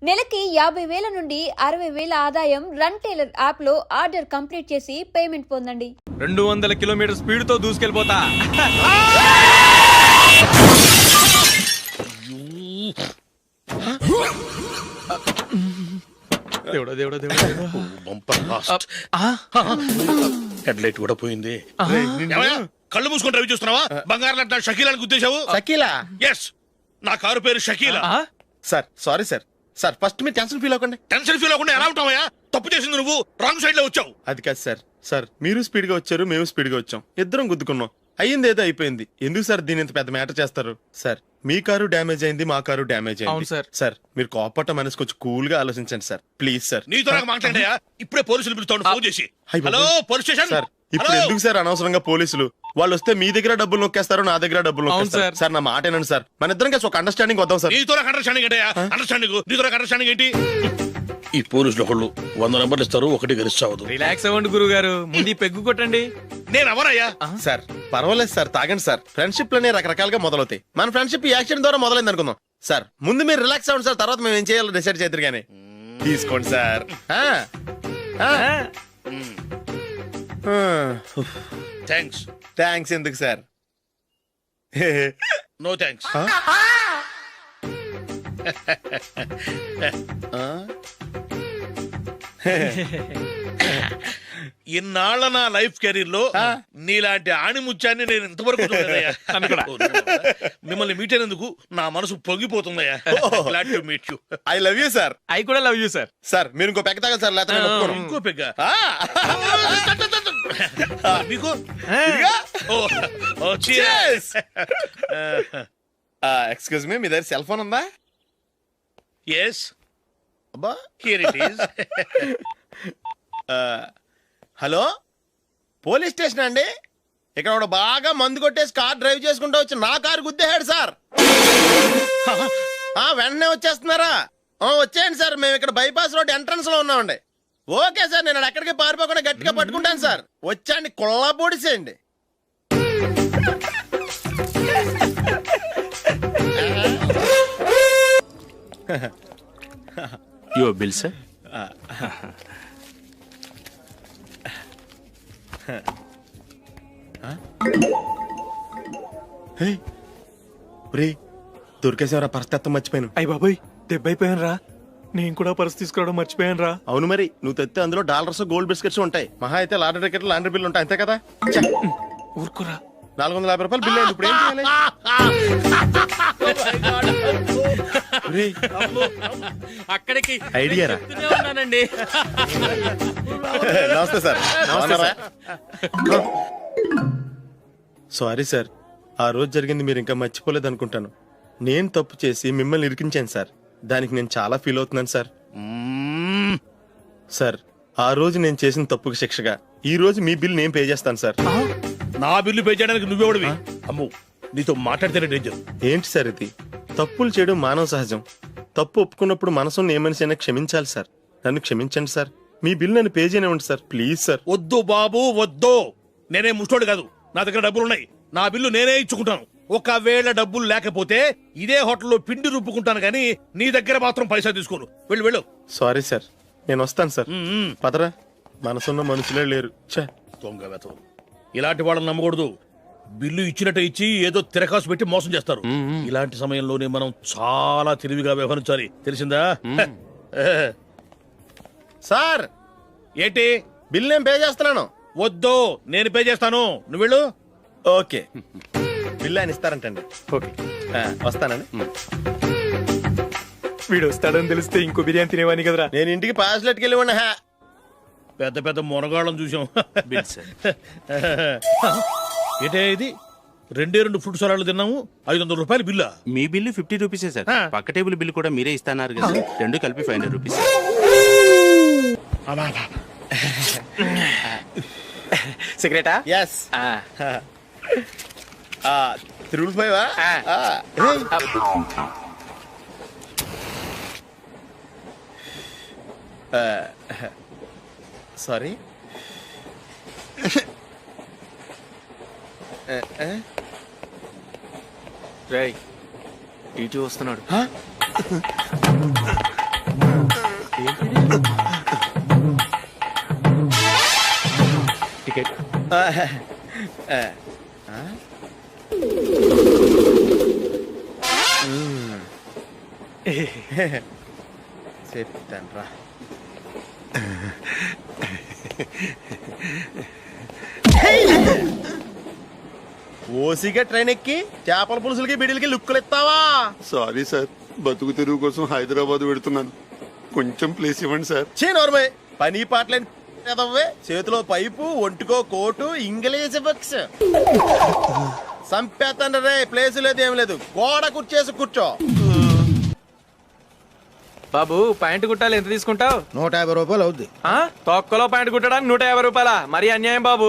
నెలకి 50,000 నుండి 60,000 ఆదాయం రన్ టైలర్ యాప్ లో ఆర్డర్ కంప్లీట్ చేసి పేమెంట్ పొందండి. 200 కిలోమీటర్ స్పీడ్ తో దూసుకెళ్ళిపోతా. దేవుడా దేవుడా దేవుడా బంపర్ లాస్ట్. హెడ్ లైట్ కూడా పోయింది. కళ్ళు మూసుకొని రవి చూస్తున్నావా? బంగారం లాంటి షకీలాని గుర్తించావు? షకీలా? ఎస్, నా కారు పేరు Shakeela. Sir sorry sir. Sir first మీరు టెన్షన్ ఫీల్ అవ్వకండి. టెన్షన్ ఫీల్ అవ్వకుండా ఎలా ఉంటావయ్యా? తప్పు చేసింది నువ్వు, రాంగ్ సైడ్ లో వచ్చావు. అది కాదు సార్. సార్ మీరు స్పీడ్ గా వచ్చారు, మేము స్పీడ్ గా వచ్చాం, ఇద్దరం గుద్దుకున్నాం. అయ్యింది ఏదో అయిపోయింది. ఎందుకు సార్ దీని ఇంత పెద్ద మ్యాటర్ చేస్తారు? సార్ మీ కారు డ్యామేజ్ అయింది, మా కారు డ్యామేజ్ అయింది. అవును సార్. సార్ మీరు కోపట్ట మనసు కొంచెం కూల్ గా ఆలోచించండి సార్, ప్లీజ్ సార్. నీతో నాకు మాట్లాడయా? ఇప్పుడే పోలీసులు పిలుస్తాను, ఫోన్ చేసి. అయ్ బాబోయ్. Hello police station. సార్ ఇప్పుడు ఎందుకు సార్ అనవసరంగా పోలీసులు? వాళ్ళు వస్తే మీ దగ్గర డబ్బులు నొక్కేస్తారు, నా దగ్గర డబ్బులు నొక్కేస్తారు. సార్. సార్ నా మాట ఏనండి సార్, మన ఇద్దరం కలిసి ఒక అండర్స్టాండింగ్ వద్దాం సార్. నీతో నాకు అండర్స్టాండింగ్ ఏంటయ్యా? అండర్స్టాండింగ్ నీతో నాకు అండర్స్టాండింగ్ ఏంటి? ఈ పోలీసులు ఒకళ్ళు 100 నెంబర్లు ఇస్తారు, ఒకటి గెలిచావదు. రిలాక్స్ అవ్వండి గురువు గారు, ముందు ఈ పెగ్గు కొట్టండి. నేను ఎవరయ్యా? సార్ పర్వాలేదు సార్, తాగండి సార్. ఫ్రెండ్షిప్ లోనే రకరకాలుగా మొదలవుతాయి. మన ఫ్రెండ్షిప్ ఈ యాక్సిడెంట్ ద్వారా మొదలైంది అనుకుందాం. సార్ ముందు మీరు రిలాక్స్ అవ్వండి సార్, తర్వాత మేము ఏం చేయాలో డిసైడ్ చేద్దరు గానీ. తీసుకోండి సార్. థ్యాంక్స్. థ్యాంక్స్ ఎందుకు సార్? No thanks. ఇన్నాళ్ళ నా లైఫ్ కెరీర్ లో నీలాంటి ఆణిముత్యాన్ని నేను ఇంతవరకు చూడలేదయ్యా. మిమ్మల్ని మీట్ అయినందుకు నా మనసు పొంగిపోతుందయ్యా. Glad to meet you. I love you sir. I కూడా లవ్ యూ సార్. సార్ మీరు ఇంకో పెక్క తాగండి సార్, లేకపోతే నేను ఒప్పుకోను. ఇంకో పెగ్గ మీకు? ఎక్స్క్యూజ్ మీ, మీ దగ్గర సెల్ ఫోన్ ఉందా? ఎస్, అబ్బా here it is. Hello police station అండి. ఇక్కడ ఒకడు బాగా మందు కొట్టేసి కార్ డ్రైవ్ చేసుకుంటూ వచ్చి నా కారు గుద్దేశాడు సార్. వెంటనే వచ్చేస్తున్నారా? వచ్చేయండి సార్, మేము ఇక్కడ బైపాస్ రోడ్ ఎంట్రన్స్ లో ఉన్నామండి. ఓకే సార్, నేను ఎక్కడికి పారిపోకుండా గట్టిగా పట్టుకుంటాను సార్. వచ్చాండి, కుళ్ళ పొడిసేయండి. Your bill, sir. దొరికేసేవరా? పరిస్థితి మర్చిపోయాను. అయ్య బాబాయ్, దెబ్బైపోయాను రా. నేను కూడా పర్స్ తీసుకురావడం మర్చిపోయాను రా. అవును మరి, నువ్వు తెస్తే అందులో డాలర్స్ గోల్డ్ బిస్కెట్స్ ఉంటాయి. మహా అయితే లాటరీ టికెట్ లాండ్రీ బిల్లు ఉంటాయి, అంతే కదా? ఊరుకురా. 450 రూపాయలు బిల్లు అయింది. ఇప్పుడు ఏం చేయాలి? అక్కడికి ఐడియా రా. ఉన్నానండి. నమస్తే సార్. సారీ సార్, ఆ రోజు జరిగింది మీరు ఇంకా మర్చిపోలేదు అనుకుంటాను. నేను తప్పు చేసి మిమ్మల్ని ఇరికించాను సార్, దానికి నేను చాలా ఫీల్ అవుతున్నాను సార్. సార్ ఆ రోజు నేను చేసిన తప్పుకి శిక్షగా ఈ రోజు మీ బిల్ నేను పే చేస్తాను సార్. నా బిల్లు పే చేయడానికి నువ్వెవడివి? అమ్మో, నీతో మాట్లాడితేనే డేంజర్. ఏంటి సార్ ఇది? తప్పులు చేయడం మానవ సహజం. తప్పు ఒప్పుకున్నప్పుడు మనసుని ఏ మనిషి అయినా క్షమించాలి సార్. నన్ను క్షమించండి సార్, మీ బిల్ నన్ను పే చేయనివ్వండి సార్, ప్లీజ్ సార్. వద్దు బాబు వద్దు, నేనే ముష్టోడు కాదు, నా దగ్గర డబ్బులు ఉన్నాయి. నా బిల్లు నేనే ఇచ్చుకుంటాను. ఒకవేళ డబ్బులు లేకపోతే ఇదే హోటల్లో పిండి రుబ్బుకుంటాను, కానీ నీ దగ్గర మాత్రం పైసా తీసుకోను. వెళ్ళు వెళ్ళు. సారీ సార్, నేను వస్తాను సార్. పదరా, మనసున్న మనుషులే లేరు. దొంగ వెతవు. ఇలాంటి వాళ్ళని నమ్మకూడదు. బిల్లు ఇచ్చినట్టు ఇచ్చి ఏదో తిరకాసు పెట్టి మోసం చేస్తారు. ఇలాంటి సమయంలోనే మనం చాలా తెలివిగా వ్యవహరించాలి, తెలిసిందా? సార్ ఏంటి? బిల్ నేను పే చేస్తున్నాను. వద్దు, నేను పే చేస్తాను, నువ్వు వెళ్ళు. ఓకే, బిల్ ఆయన ఇస్తారంటండి. ఓకే, వస్తానండి. వీడు వస్తాడని తెలిస్తే ఇంకో బిర్యానీ తినేవాని కదరా. నేను ఇంటికి పాస్లెట్కి వెళ్ళి ఉన్నా. పెద్ద పెద్ద మునగాళ్ళం చూసాం. Bill, sir. ఏంటే ఇది? 2 ఫ్రూట్ సలాడ్లు తిన్నాము, 500 రూపాయలు బిల్లా? మీ బిల్లు 50 రూపీసే సార్. పక్క టేబుల్ బిల్లు కూడా మీరే ఇస్తాన్నారు కదా, రెండు కలిపి 500 రూపీస్. సిగరెటా? ఎస్. 355 సారీ. రేయ్, ఇటు వస్తున్నాడు. చెప్తాను రా. ఓసిగా ట్రైన్ ఎక్కి చేపల పులుసులకి బిడిలకి లుక్కులు ఇస్తావా? సారీ సార్, బతుకు తెరువు కోసం హైదరాబాద్ పెడుతున్నాను. కొంచెం ప్లేస్ ఇవ్వండి సార్. నోర్మే పని పాటలేని ఎదవ్వే. చేతిలో పైపు, ఒంటికో కోటు, ఇంగ్లీష్ బుక్స్. సంపేతండ్రి రే, ప్లేస్ లేదు ఏం లేదు. గోడ కుర్చేసి కూర్చో. బాబు ప్యాంటు కుట్టాలి, ఎంత తీసుకుంటావు? 150 రూపాయలు అవుద్ది. తొక్కలో ప్యాంటు కుట్టడానికి 150 రూపాయల? మరి అన్యాయం బాబు.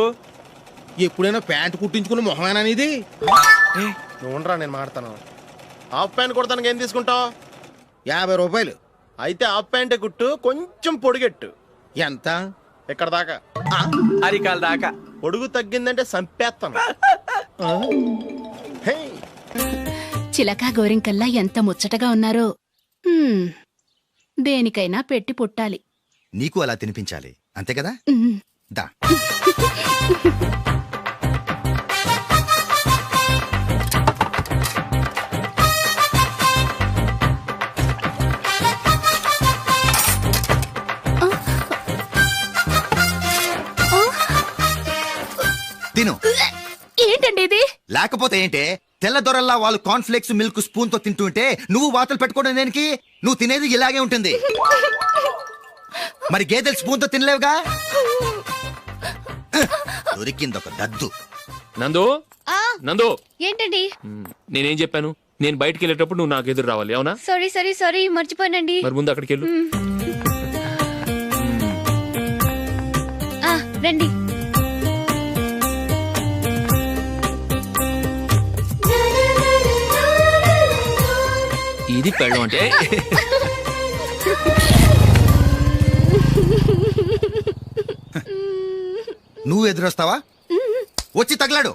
ఎప్పుడైనా ప్యాంటు కుట్టించుకున్న మొహమేనా ఇది? నువ్వురా, నేను మాడతాను. హాఫ్ ప్యాంట్ కుడతానికి ఏం తీసుకుంటావు? 50 రూపాయలు. అయితే హాఫ్ ప్యాంటే కుట్టు, కొంచెం పొడిగెట్టు. ఎంత? ఇక్కడ దాకా. అరికాల దాకా. పొడుగు తగ్గిందంటే సంపేస్తాను. హే, చిలకా గోరింకల్లా ఎంత ముచ్చటగా ఉన్నారో. హ్మ్, దేనికైనా పెట్టి పుట్టాలి. నీకు అలా తినిపించాలి, అంతే కదా? ఉమ్. దా. తిను. ఏంటండి ఇది? లేకపోతే ఏంటే, తెల్ల దొరల్లా వాళ్ళు కాన్ఫ్లెక్స్ మిల్క్ స్పూన్ తో తింటుంటే నువ్వు వాతలు పెట్టుకోవడం దేనికి? నువ్వు తినేది ఇలాగే ఉంటుంది. మరి గేదెలు స్పూన్ తో తినలేవుగా. దొరికిందొక దద్దు. నందు, నందు, ఏంటండి? నేనేం చెప్పాను? నేను బయటికి వెళ్ళేటప్పుడు నువ్వు నాకు ఎదురు రావాలి, అవునా? సారీ మర్చిపోయానండి. మరి ముందు అక్కడికి వెళ్ళు. రండి. ఇది పెళ్ళం అంటే. నువ్వు ఎదురొస్తావా? వచ్చి తగలాడు.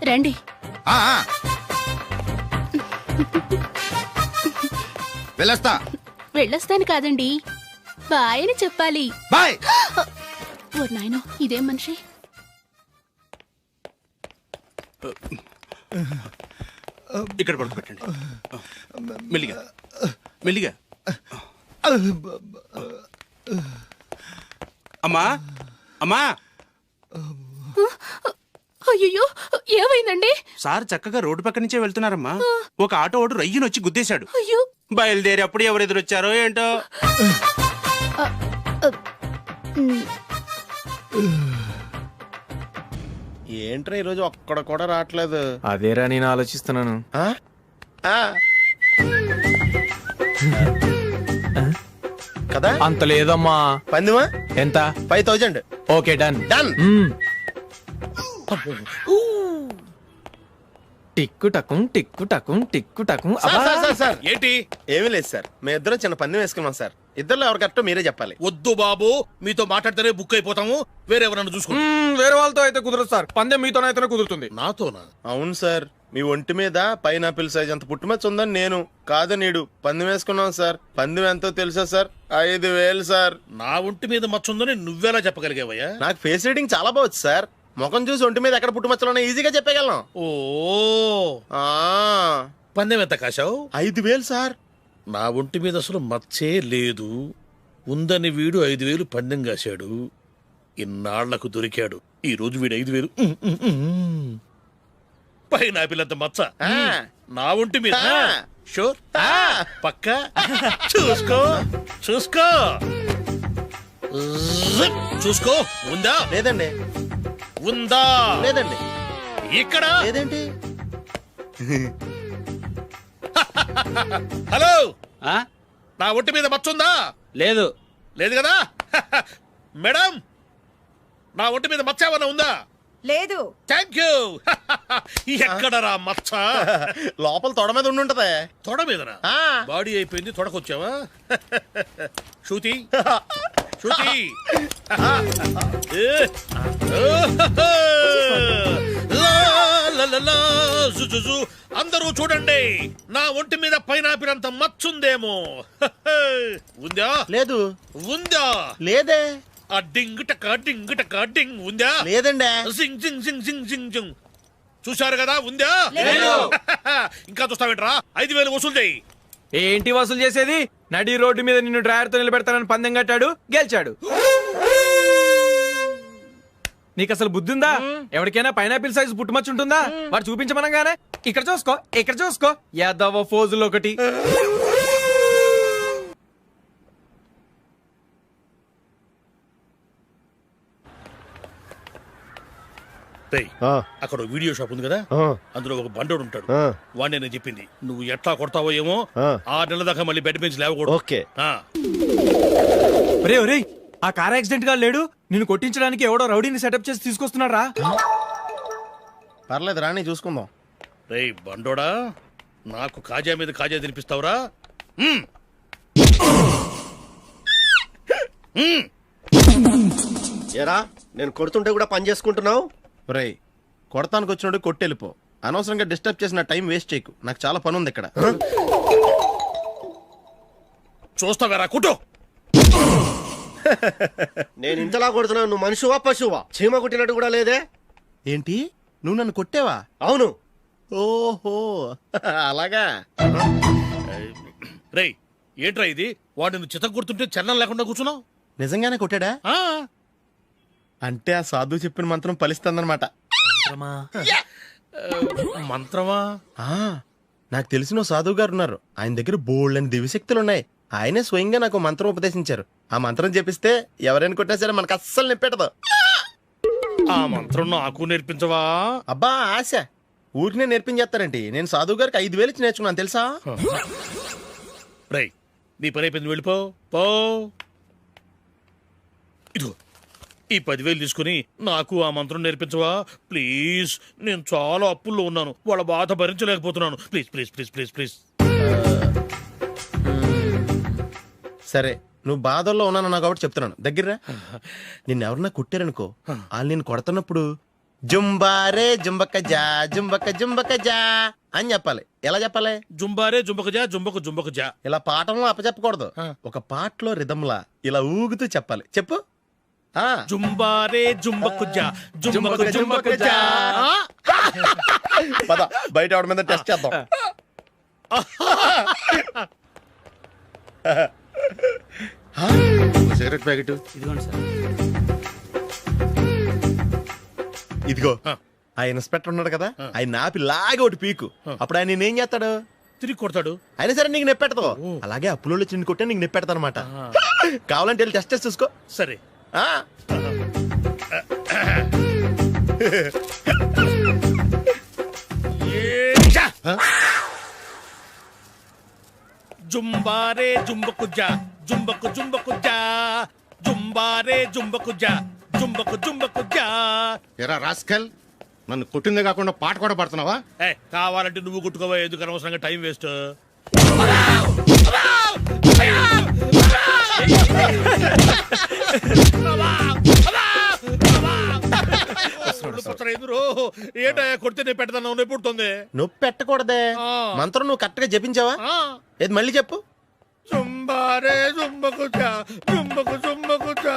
రండి. ఆ, ఆ. వెళ్ళొస్తా. వెళ్ళొస్తాను కాదండి, బాయ్ అని చెప్పాలి. బాయ్. ఓ నాయనో, ఇదేం మనిషి? ఇక్కడ పడుకోబెట్టండి. మెల్లిగా మెల్లిగా. అమ్మా, అమ్మా. అయ్యో, ఏమైందండి? సార్ చక్కగా రోడ్డు పక్క నుంచే వెళ్తున్నారమ్మా. ఒక ఆటో ఓడు రయ్యను వచ్చి గుద్దేశాడు. అయ్యో. బయలుదేరి అప్పుడు ఎవరు ఎదురొచ్చారో ఏంటో. ఏంట్రా ఈరోజు ఒక్కడ కూడా రావట్లేదు? అదేరా నేను ఆలోచిస్తున్నాను. ఆ? ఆ. కదా అంత లేదమ్మా. పందిమా ఎంత? 5000. Okay, done. డన్. టిక్కు టకుం టిక్కు టకుం టిక్కు టకుం. సార్ ఏంటి? ఏమీ లేదు సార్, మేము ఇద్దరం చిన్న పందెం వేసుకున్నాం సార్. ఇద్దరులో ఎవరు కరెక్టో మీరే చెప్పాలి. వద్దు బాబు, మీతో మాట్లాడితేనే బుక్ అయిపోతాము. వేరెవరన్నా చూసుకోండి. వేరే వాళ్ళతో అయితే కుదరదు సార్, పందెం మీతోనైతేనే కుదురుతుంది. నాతోనా? అవును సార్, మీ ఒంటి మీద పైనాపిల్ సైజ్ అంత పుట్టుమచ్చ ఉందని నేను కాదు నీడు పందెం వేసుకున్నాం సార్. పందెం ఎంతో తెలుసా సార్? 5000 సార్. నా ఒంటి మీద మచ్చ ఉందని నువ్వెలా చెప్పగలిగావయ్యా? నాకు ఫేస్ రీడింగ్ చాలా బాగుంది సార్. ముఖం చూసి ఒంటి మీద ఎక్కడ పుట్టుమచ్చలో ఈజీగా చెప్పగలను. ఓ, ఆ, పందెం ఎంత కాశావు? 5000 సార్. నా ఒంటి మీద అసలు మచ్చే లేదు. ఉందని వీడు 5000 పందెం కాశాడు. ఇన్నాళ్లకు దొరికాడు. ఈ రోజు వీడు 5000. పైన పిల్లంత మచ్చ నా ఒంటి మీద. షూర్? పక్క చూసుకో చూసుకో చూసుకో. ఉందా? లేదండి. ఉందా? లేదండి. ఇక్కడ లేదేంటి? హలో, ఆ? నా ఒంటి మీద మచ్చ ఉందా? లేదు. లేదు కదా? మేడం, నా ఒంటి మీద మచ్చ ఏమన్నా ఉందా? లేదు. Thank you. ఎక్కడరా మచ్చ? లోపల తొడ మీద ఉండుంటదే. తొడ మీదనా? బాడీ అయిపోయింది, తొడకొచ్చావా? శృతి శృతి. లా, లా, లలలలా, జుజుజు. అందరూ చూడండి, నా ఒంటి మీద పైనాపిల్ అంత మచ్చుందేమో. ఉందా? లేదు. ఉందా? లేదే. ఆ డింగ్ టక డింగ్ ఉందా? లేదండి. జింగ్ జింగ్ జింగ్ జింగ్ జింగ్ జింగ్. చూశారు కదా, ఉందా? ఇంకా చూస్తావేంట్రా? 5,000 వసూలు చేయి. ఏంటి వసూలు చేసేది? నడి రోడ్డు మీద నిన్ను డ్రైవర్ తో నిలబెడతానని పందెం కట్టాడు, గెలిచాడు. నీకు అసలు బుద్ధి ఉందా? ఎవరికైనా పైనాపిల్ సైజ్ పుట్టుమచ్చు ఉంటుందా? వాడు చూపించమనగానే ఇక్కడ చూసుకో, ఇక్కడ చూసుకో, యాదవ ఫోజులు ఒకటి. రేయ్, అక్కడ ఓ వీడియో షాప్ ఉంది కదా, అందులో ఒక బండోడు ఉంటాడు. వాడిని నేను చెప్పింది, నువ్వు ఎట్లా కొడతావో ఏమో. 6 నెలల దాకా మళ్ళీ బెడ్ బెంచ్ లేవకూడదు. ఓకే. ఒరే ఒరే, ఆ కార్ యాక్సిడెంట్ గా లేడు, నిన్ను కొట్టించడానికి ఎవడో రౌడీని సెటప్ చేసి తీసుకొస్తున్నాడు రా. పర్లేదు రాని చూసుకుందాం. రేయ్ బండోడా, నాకు కాజా మీద కాజా తినిపిస్తావురా? ఏరా, నేను కొడుతుంటే కూడా పని చేసుకుంటున్నావు? రేయ్, కొడతానికి వచ్చినోడు కొట్టెళ్ళిపో. అనవసరంగా డిస్టర్బ్ చేసిన టైం వేస్ట్ చేయకు. నాకు చాలా పని ఉంది ఇక్కడ. చూస్తావేరా కుట్టు. నేను ఇంతలా కొడుతున్నావు, నువ్వు మనుషువా పశువా? చీమ కుట్టినట్టు కూడా లేదే. ఏంటి, నువ్వు నన్ను కొట్టావా? అవును. ఓహో అలాగా. రేయ్ ఏంట్రా ఇది? వాడు నువ్వు చిత్త కొడుతుంటే చలనం లేకుండా కూర్చున్నావు. నిజంగానే కొట్టాడా? అంటే ఆ సాధువు చెప్పిన మంత్రం ఫలిస్తుందన్నమాట. మంత్రమా? నాకు తెలిసిన ఓ సాధువు గారు ఉన్నారు. ఆయన దగ్గర బోల్డని దివ్యశక్తులు ఉన్నాయి. ఆయనే స్వయంగా నాకు మంత్రం ఉపదేశించారు. ఆ మంత్రం చెప్పిస్తే ఎవరైనా కొట్టినా సరే మనకు అస్సలు నిప్పెట్టదు. ఆ మంత్రం నాకు నేర్పించవా? అబ్బా ఆశ, ఊరినే నేర్పించేస్తారండి. నేను సాధువు గారికి 5,000 ఇచ్చి నేర్చుకున్నాను తెలుసా? రేయ్, నీ పని అయిపోయింది, వెళ్ళిపో. పో. ఇదిగో ఈ 10,000 తీసుకుని నాకు ఆ మంత్రం నేర్పించవా ప్లీజ్? నేను చాలా అప్పుల్లో ఉన్నాను, వాళ్ళ బాధ భరించలేకపోతున్నాను. Please please please please please. సరే, నువ్వు బాధల్లో ఉన్నాను నాకు కాబట్టి చెప్తున్నాను. దగ్గర నిన్నెవరన్నా కొట్టారనుకో, వాళ్ళు నేను కొడుతున్నప్పుడు జుంబారే జుంబక జా జుంబక జుంబక జా అని చెప్పాలి. ఎలా చెప్పాలి? జుంబారే జుంబక జా జుంబకు జుంబకు జా. ఇలా పాఠంలో అప్పచెప్పకూడదు. ఒక పాటలో రిధంలా ఇలా ఊగుతూ చెప్పాలి. చెప్పు. జుంబారే జుంబకు జా జుంబకు జుంబకు జా. పద బయట ఆవిడ మీద టెస్ట్ చేద్దాం. సిగరెట్ ప్యాకెట్ ఇదిగో. ఆ ఇన్స్పెక్టర్ ఉన్నాడు కదా, ఆయన ఆపి లాగే ఒకటి పీకు. అప్పుడు ఆయన నేనేం చేస్తాడు? తిరిగి కొడతాడు. అయినా సరే నీకు నెప్పెడతావు. అలాగే అప్పులో చిన్న కొట్టే నీకు నెప్పెడతా అనమాట. కావాలంటే వెళ్ళి టెస్ట్ చేసి చూసుకో. సరే. జుంబారే జుంబకు జా జుంబకు జుంబకు జా జుంబారే జుంబకు జా జుంబకు జుంబకు జా. ఎరా రాస్కల్, నన్ను కొట్టిందే కాకుండా పాట కూడా పడుతున్నావా? కావాలంటే నువ్వు కొట్టుకోవా, ఎందుకు అనవసరంగా టైం వేస్ట్. ఏంటయ్యా కొడితే నేను పెడతాను, నొప్పి పుడుతుంది. నొప్పి పెట్టకూడదే. మంత్రం నువ్వు కరెక్ట్ గా జపించావా? ఏది మళ్ళీ చెప్పు. జుంబారే జుంబకు జా జుంబకు జుంబకు జా.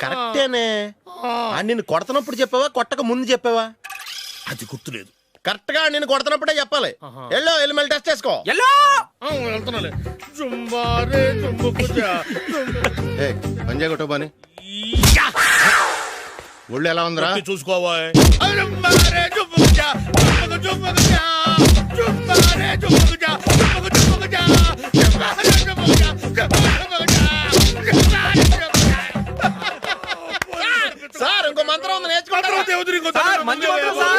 కరెక్టేనే. నిన్ను కొడుతున్నప్పుడు చెప్పావా, కొట్టక ముందు చెప్పావా? అది గుర్తులేదు. కరెక్ట్ గా నేను కొడుతున్నప్పుడే చెప్పాలి. వెళ్ళి మళ్ళీ టెస్ట్ చేసుకో. వెళ్తున్నాలే. జుంబారే జుంబకు జా. పంజా కొట్టు బాని. ఒళ్ళు ఎలా ఉందిరా? చూసుకోవా. జుంబారే జుంబకు జా జుంబకు జుంబకు జా జుంబారే జుంబకు జా జుంబకు జుంబకు జా జుంబారే జుంబకు జా జుంబకు జుంబకు జా. సార్ ఇంకో మంత్రం ఉంది, నేర్చుకుంటారు. మంచి మంత్రం సార్.